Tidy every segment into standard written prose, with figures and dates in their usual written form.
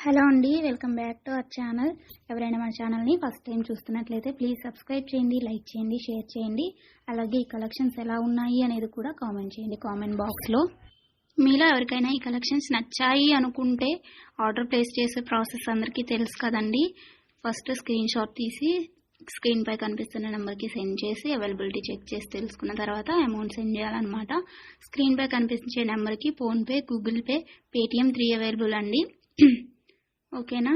Hello అండి, welcome back to our channel. ఎవరైనా మన ఛానల్ని ఫస్ట్ టైం చూస్తున్నట్లయితే ప్లీజ్ సబ్స్క్రైబ్ చేయండి, లైక్ చేయండి, షేర్ చేయండి. అలాగే ఈ కలెక్షన్స్ ఎలా ఉన్నాయి అనేది కూడా కామెంట్ చేయండి కామెంట్ బాక్స్లో. మీలో ఎవరికైనా ఈ కలెక్షన్స్ నచ్చాయి అనుకుంటే ఆర్డర్ ప్లేస్ చేసే ప్రాసెస్ అందరికీ తెలుసు కదండి. ఫస్ట్ స్క్రీన్ షాట్ తీసి స్క్రీన్ పై కనిపిస్తున్న నెంబర్కి సెండ్ చేసి అవైలబిలిటీ చెక్ చేసి తెలుసుకున్న తర్వాత అమౌంట్ సెండ్ చేయాలన్నమాట. స్క్రీన్ పై కనిపించే నెంబర్కి PhonePe, Google pay, Paytm 3 available అండి. ఓకేనా.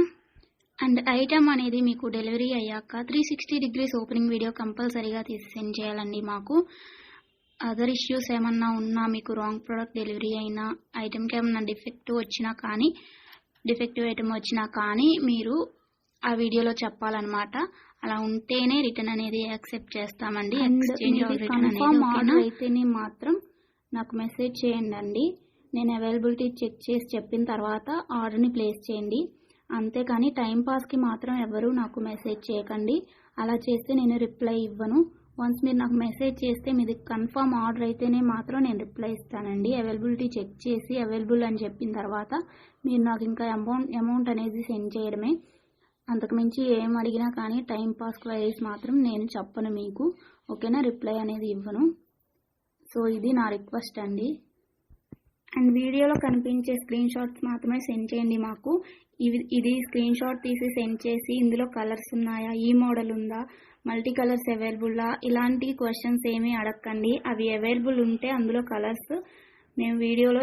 అండ్ ఐటమ్ అనేది మీకు డెలివరీ అయ్యాక 360 డిగ్రీస్ ఓపెనింగ్ వీడియో కంపల్సరీగా తీసి సెండ్ చేయాలండి. మాకు అదర్ ఇష్యూస్ ఏమన్నా ఉన్నా, మీకు రాంగ్ ప్రోడక్ట్ డెలివరీ అయినా, ఐటమ్కి ఏమన్నా డిఫెక్టివ్ ఐటమ్ వచ్చినా కానీ మీరు ఆ వీడియోలో చెప్పాలన్నమాట. అలా ఉంటేనే రిటర్న్ అనేది యాక్సెప్ట్ చేస్తామండి. కన్ఫర్మ్ ఆర్డర్ అయితేనే మాత్రం నాకు మెసేజ్ చేయండి అండి. నేను అవైలబిలిటీ చెక్ చేసి చెప్పిన తర్వాత ఆర్డర్ని ప్లేస్ చేయండి. అంతేకాని టైంపాస్కి మాత్రం ఎవరు నాకు మెసేజ్ చేయకండి. అలా చేస్తే నేను రిప్లై ఇవ్వను. వన్స్ మీరు నాకు మెసేజ్ చేస్తే మీది కన్ఫర్మ్ ఆర్డర్ అయితేనే మాత్రం నేను రిప్లై ఇస్తానండి. అవైలబిలిటీ చెక్ చేసి అవైలబుల్ అని చెప్పిన తర్వాత మీరు నాకు ఇంకా అమౌంట్ అనేది సెండ్ చేయడమే. అంతకుమించి ఏం అడిగినా కానీ టైంపాస్ క్వైరీస్ మాత్రం నేను చెప్పను మీకు. ఓకేనా, రిప్లై అనేది ఇవ్వను. సో ఇది నా రిక్వెస్ట్ అండి. అండ్ వీడియోలో కనిపించే స్క్రీన్ షాట్స్ మాత్రమే సెండ్ చేయండి మాకు. ఇది స్క్రీన్ షాట్ తీసి సెండ్ చేసి ఇందులో కలర్స్ ఉన్నాయా, ఈ మోడల్ ఉందా, మల్టీ కలర్స్ అవైలబుల్లా, ఇలాంటి క్వశ్చన్స్ ఏమీ అడగకండి. అవి అవైలబుల్ ఉంటే అందులో కలర్స్ మేము వీడియోలో